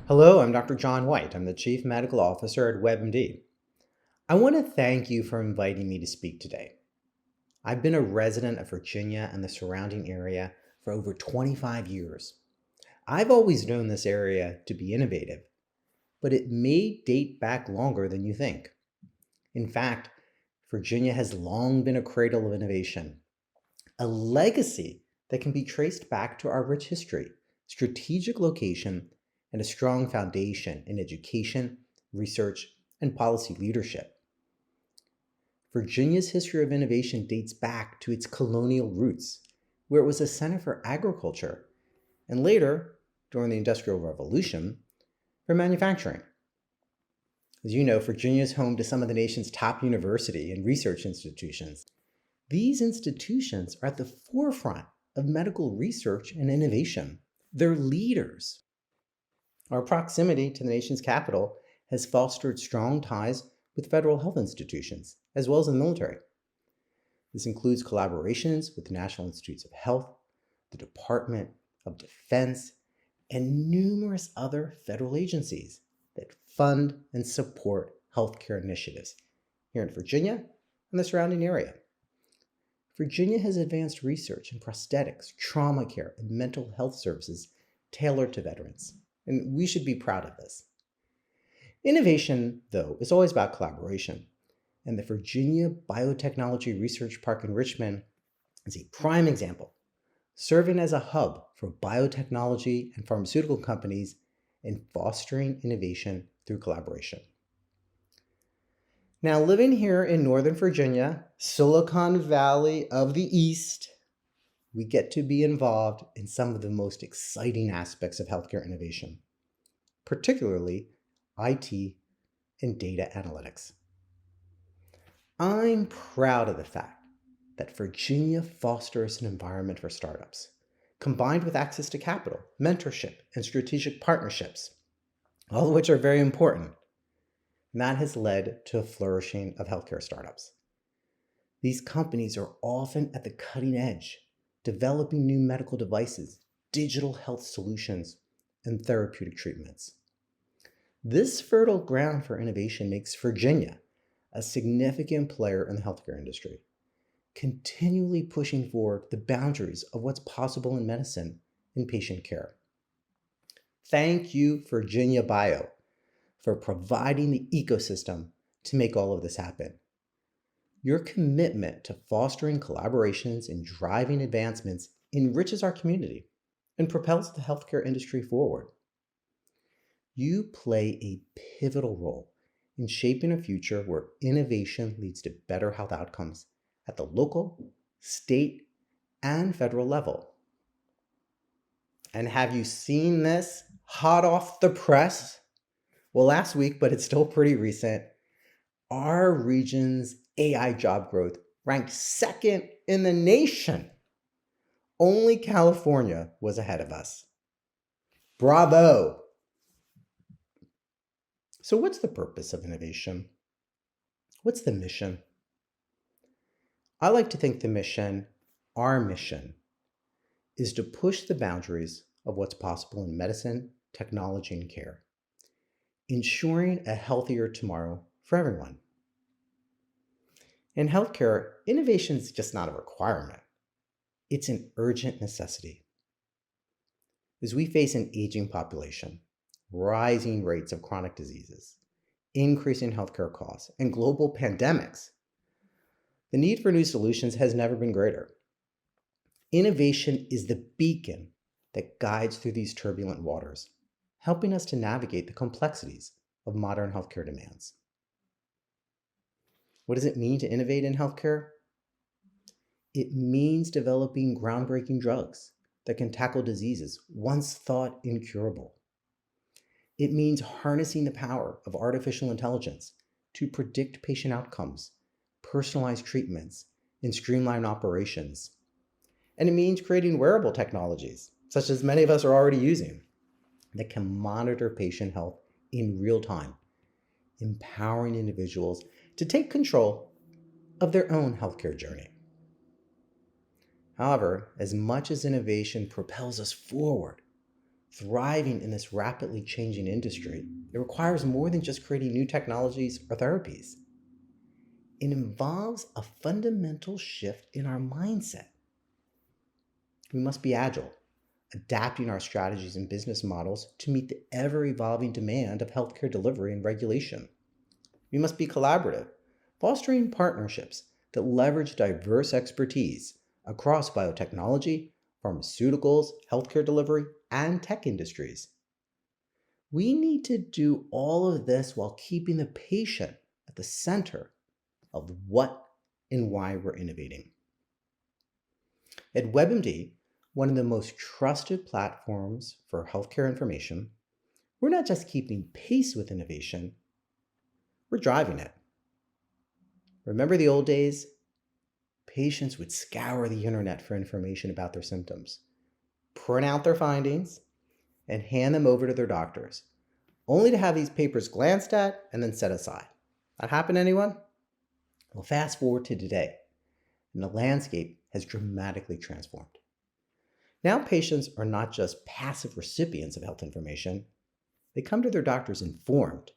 Hello, I'm Dr. John Whyte. I'm the Chief Medical Officer at WebMD. I want to thank you for inviting me to speak today. I've been a resident of Virginia and the surrounding area for over 25 years. I've always known this area to be innovative, but it may date back longer than you think. In fact, Virginia has long been a cradle of innovation, a legacy that can be traced back to our rich history, strategic location, and a strong foundation in education, research, and policy leadership. Virginia's history of innovation dates back to its colonial roots, where it was a center for agriculture, and later, during the Industrial Revolution, for manufacturing. As you know, Virginia is home to some of the nation's top university and research institutions. These institutions are at the forefront of medical research and innovation. They're leaders. Our proximity to the nation's capital has fostered strong ties with federal health institutions, as well as the military. This includes collaborations with the National Institutes of Health, the Department of Defense, and numerous other federal agencies that fund and support healthcare initiatives here in Virginia and the surrounding area. Virginia has advanced research in prosthetics, trauma care, and mental health services tailored to veterans, and we should be proud of this. Innovation, though, is always about collaboration, and the Virginia Biotechnology Research Park in Richmond is a prime example, serving as a hub for biotechnology and pharmaceutical companies and fostering innovation through collaboration. Now, living here in Northern Virginia, Silicon Valley of the East, we get to be involved in some of the most exciting aspects of healthcare innovation, particularly IT and data analytics. I'm proud of the fact that Virginia fosters an environment for startups, combined with access to capital, mentorship, and strategic partnerships, all of which are very important. And that has led to a flourishing of healthcare startups. These companies are often at the cutting edge, developing new medical devices, digital health solutions, and therapeutic treatments. This fertile ground for innovation makes Virginia a significant player in the healthcare industry, continually pushing forward the boundaries of what's possible in medicine and patient care. Thank you, Virginia Bio, for providing the ecosystem to make all of this happen. Your commitment to fostering collaborations and driving advancements enriches our community and propels the healthcare industry forward. You play a pivotal role in shaping a future where innovation leads to better health outcomes at the local, state, and federal level. And have you seen this hot off the press? Well, last week, but it's still pretty recent, our region's AI job growth ranked second in the nation. Only California was ahead of us. Bravo! So what's the purpose of innovation? What's the mission? I like to think the mission, our mission, is to push the boundaries of what's possible in medicine, technology, and care, ensuring a healthier tomorrow for everyone. In healthcare, innovation is just not a requirement. It's an urgent necessity. As we face an aging population, rising rates of chronic diseases, increasing healthcare costs, and global pandemics, the need for new solutions has never been greater. Innovation is the beacon that guides through these turbulent waters, helping us to navigate the complexities of modern healthcare demands. What does it mean to innovate in healthcare? It means developing groundbreaking drugs that can tackle diseases once thought incurable. It means harnessing the power of artificial intelligence to predict patient outcomes, personalize treatments, and streamline operations. And it means creating wearable technologies, such as many of us are already using, that can monitor patient health in real time, empowering individuals to take control of their own healthcare journey. However, as much as innovation propels us forward, thriving in this rapidly changing industry, it requires more than just creating new technologies or therapies. It involves a fundamental shift in our mindset. We must be agile, adapting our strategies and business models to meet the ever-evolving demand of healthcare delivery and regulation. We must be collaborative, fostering partnerships that leverage diverse expertise across biotechnology, pharmaceuticals, healthcare delivery, and tech industries. We need to do all of this while keeping the patient at the center of what and why we're innovating. At WebMD, one of the most trusted platforms for healthcare information, we're not just keeping pace with innovation, we're driving it. Remember the old days? Patients would scour the internet for information about their symptoms, print out their findings, and hand them over to their doctors, only to have these papers glanced at and then set aside. That happen to anyone? Well, fast forward to today, and the landscape has dramatically transformed. Now patients are not just passive recipients of health information, they come to their doctors informed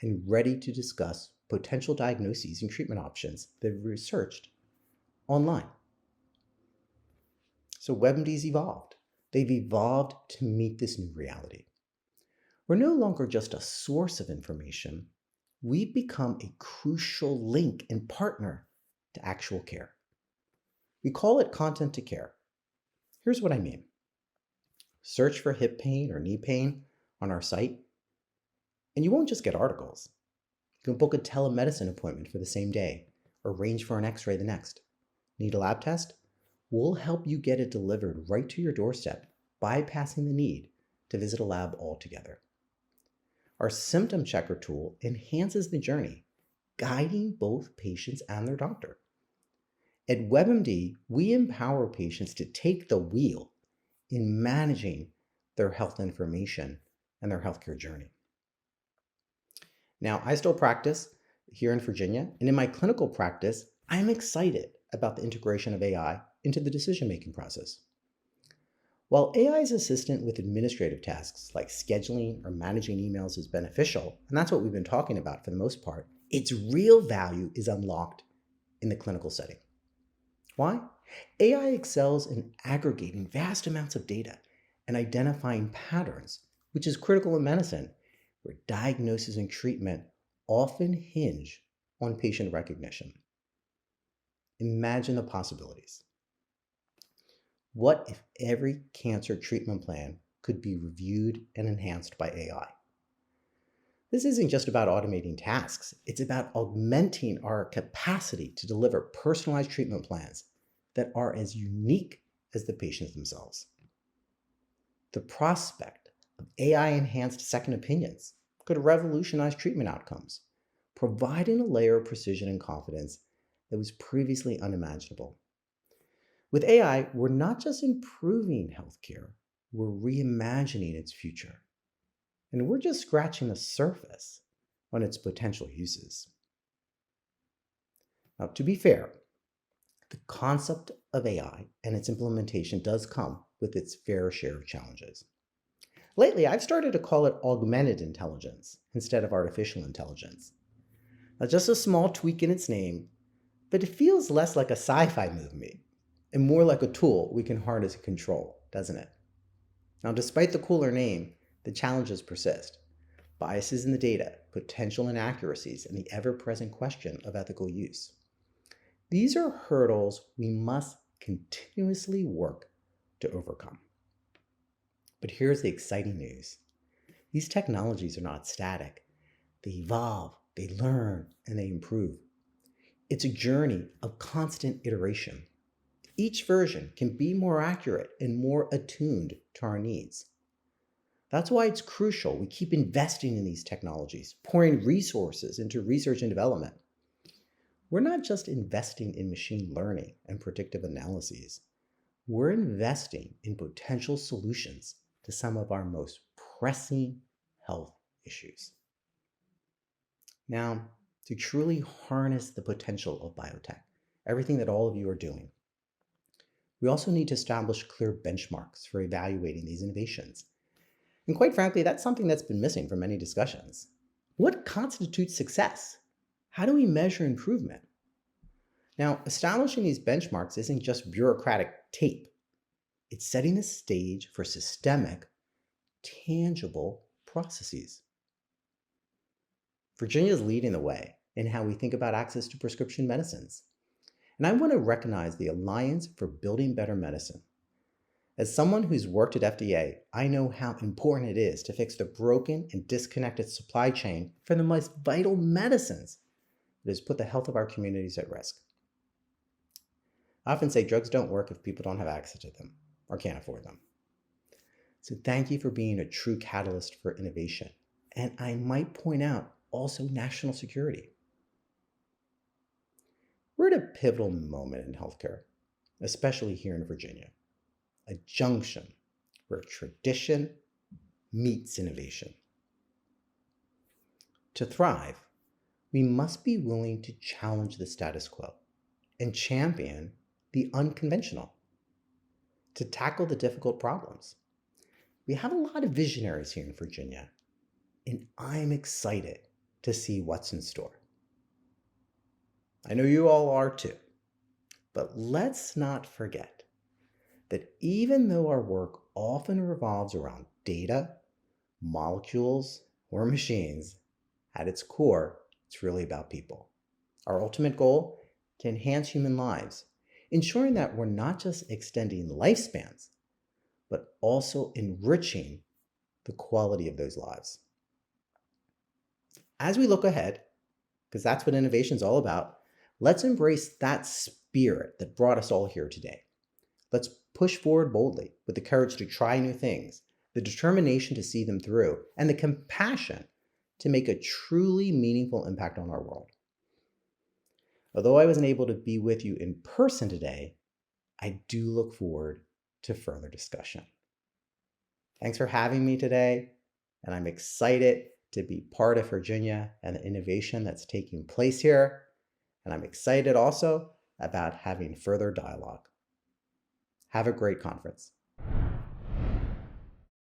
and ready to discuss potential diagnoses and treatment options they've researched online. So WebMD's evolved. They've evolved to meet this new reality. We're no longer just a source of information. We've become a crucial link and partner to actual care. We call it content to care. Here's what I mean. Search for hip pain or knee pain on our site, and you won't just get articles. You can book a telemedicine appointment for the same day or arrange for an x-ray the next. Need a lab test? We'll help you get it delivered right to your doorstep, bypassing the need to visit a lab altogether. Our symptom checker tool enhances the journey, guiding both patients and their doctor. At WebMD, we empower patients to take the wheel in managing their health information and their healthcare journey. Now, I still practice here in Virginia, and in my clinical practice, I'm excited about the integration of AI into the decision-making process. While AI's assistant with administrative tasks like scheduling or managing emails is beneficial, and that's what we've been talking about for the most part, its real value is unlocked in the clinical setting. Why? AI excels in aggregating vast amounts of data and identifying patterns, which is critical in medicine, where diagnosis and treatment often hinge on patient recognition. Imagine the possibilities. What if every cancer treatment plan could be reviewed and enhanced by AI? This isn't just about automating tasks. It's about augmenting our capacity to deliver personalized treatment plans that are as unique as the patients themselves. The prospect of AI-enhanced second opinions could revolutionize treatment outcomes, providing a layer of precision and confidence that was previously unimaginable. With AI, we're not just improving healthcare, we're reimagining its future. And we're just scratching the surface on its potential uses. Now, to be fair, the concept of AI and its implementation does come with its fair share of challenges. Lately, I've started to call it augmented intelligence instead of artificial intelligence. Now, just a small tweak in its name, but it feels less like a sci-fi movie and more like a tool we can harness and control, doesn't it? Now, despite the cooler name, the challenges persist. Biases in the data, potential inaccuracies, and the ever-present question of ethical use. These are hurdles we must continuously work to overcome. But here's the exciting news. These technologies are not static. They evolve, they learn, and they improve. It's a journey of constant iteration. Each version can be more accurate and more attuned to our needs. That's why it's crucial we keep investing in these technologies, pouring resources into research and development. We're not just investing in machine learning and predictive analyses. We're investing in potential solutions to some of our most pressing health issues. Now, to truly harness the potential of biotech, everything that all of you are doing, we also need to establish clear benchmarks for evaluating these innovations. And quite frankly, that's something that's been missing from many discussions. What constitutes success? How do we measure improvement? Now, establishing these benchmarks isn't just bureaucratic tape. It's setting the stage for systemic, tangible processes. Virginia is leading the way in how we think about access to prescription medicines. And I want to recognize the Alliance for Building Better Medicine. As someone who's worked at FDA, I know how important it is to fix the broken and disconnected supply chain for the most vital medicines that has put the health of our communities at risk. I often say drugs don't work if people don't have access to them or can't afford them. So thank you for being a true catalyst for innovation. And I might point out also national security. We're at a pivotal moment in healthcare, especially here in Virginia, a junction where tradition meets innovation. To thrive, we must be willing to challenge the status quo and champion the unconventional. To tackle the difficult problems, we have a lot of visionaries here in Virginia, and I'm excited to see what's in store. I know you all are too, but let's not forget that even though our work often revolves around data, molecules, or machines, at its core, it's really about people. Our ultimate goal: to enhance human lives, ensuring that we're not just extending lifespans, but also enriching the quality of those lives. As we look ahead, because that's what innovation is all about, let's embrace that spirit that brought us all here today. Let's push forward boldly with the courage to try new things, the determination to see them through, and the compassion to make a truly meaningful impact on our world. Although I wasn't able to be with you in person today, I do look forward to further discussion. Thanks for having me today, and I'm excited to be part of Virginia and the innovation that's taking place here. And I'm excited also about having further dialogue. Have a great conference.